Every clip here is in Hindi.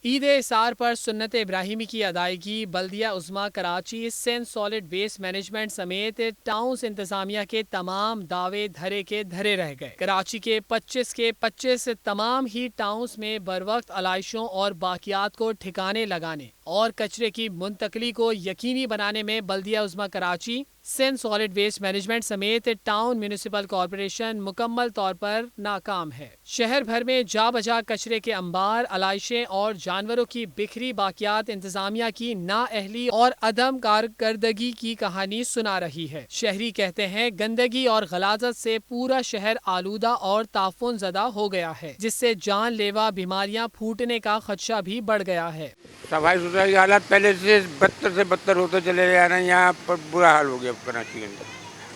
ईद इसार पर सुन्नत इब्राहिमी की अदायगी बल्दिया उज़्मा Karachi Sindh solid waste management समेत टाउन्स इंतजामिया के तमाम दावे धरे के धरे रह गए। कराची के 25 तमाम ही टाउन्स में बरवक्त अलाइशों और बाकियात को ठिकाने लगाने और कचरे की मुंतकली को यकीनी बनाने में बल्दिया उज़्मा Karachi Sindh solid waste management समेत टाउन म्यूनिसिपल कॉरपोरेशन मुकम्मल तौर पर नाकाम है। शहर भर में जा बजा कचरे के अंबार, अलाइशें और जानवरों की बिखरी बाकियात इंतजामिया की नाअहली और अदम कारकर्दगी की कहानी सुना रही है। शहरी कहते हैं गंदगी और गलाजत से पूरा शहर आलूदा और ताफुन ज़दा हो गया है, जिससे जानलेवा बीमारियां फूटने का खदशा भी बढ़ गया है। सफाई सुथराई की हालत पहले से बदतर होते चले जा रहे हैं। यहाँ पर बुरा हाल हो गया कराची के अंदर।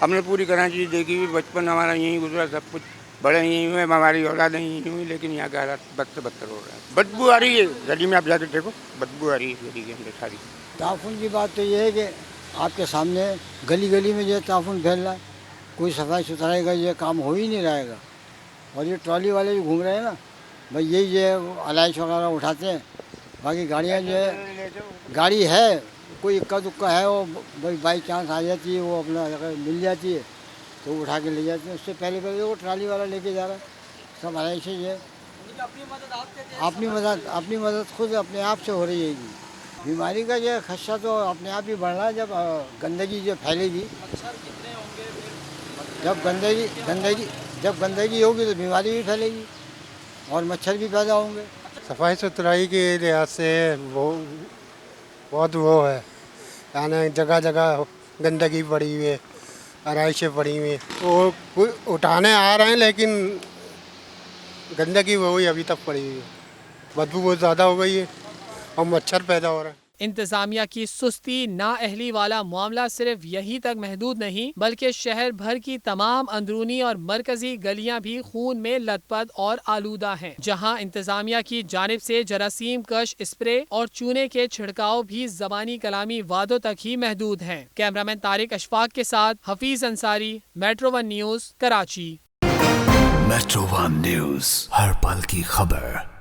हमने पूरी कराची देखी हुई, बचपन हमारा यहीं गुजरा, सब कुछ बड़े यहीं हुए, हमारी औलादें यहीं हुई, लेकिन यहाँ का हालात बद से बदतर हो रहा है। बदबू आ रही है गली में, आप जाके देखो बदबू आ रही है गली के अंदर सारी। ताफुन की बात तो ये है कि आपके सामने गली गली में जो ताफुन फैल रहा है, कोई सफाई सुथराई का ये काम हो ही नहीं रहेगा। और ये ट्रॉली वाले जो घूम रहे हैं ना भाई, यही जो अलाइश वगैरह उठाते हैं। बाकी गाड़ियाँ जो है, गाड़ी है कोई इक्का दुक्का है, वो भाई बाई चांस आ जाती है, वो अपना अगर मिल जाती है तो उठा के ले जाते हैं। उससे पहले वो ट्राली वाला लेके जा रहा है। सब अलाइश ही है। अपनी मदद खुद अपने आप से हो रही है। बीमारी का जो खदशा तो अपने आप ही बढ़ रहा है। जब गंदगी जो फैलेगी, जब गंदगी होगी तो बीमारी भी फैलेगी और मच्छर भी पैदा होंगे। सफाई सुथराई के लिहाज से बहुत वो है, यानी जगह जगह गंदगी पड़ी हुई है, आराइशें पड़ी हुई हैं। वो उठाने आ रहे हैं लेकिन गंदगी वही अभी तक पड़ी हुई है। बदबू बहुत ज़्यादा हो गई है और मच्छर पैदा हो रहा है। इंतजामिया की सुस्ती नाअहली वाला मामला सिर्फ यहीं तक महदूद नहीं, बल्कि शहर भर की तमाम अंदरूनी और मरकजी गलियां भी खून में लथपथ और आलूदा हैं, जहां इंतजामिया की जानिब से जरासीम कश स्प्रे और चूने के छिड़काव भी जबानी कलामी वादों तक ही महदूद हैं। कैमरामैन तारिक अशफाक के साथ Hafeez Ansari, metro one news, Karachi. Metro one news, हर पल की खबर।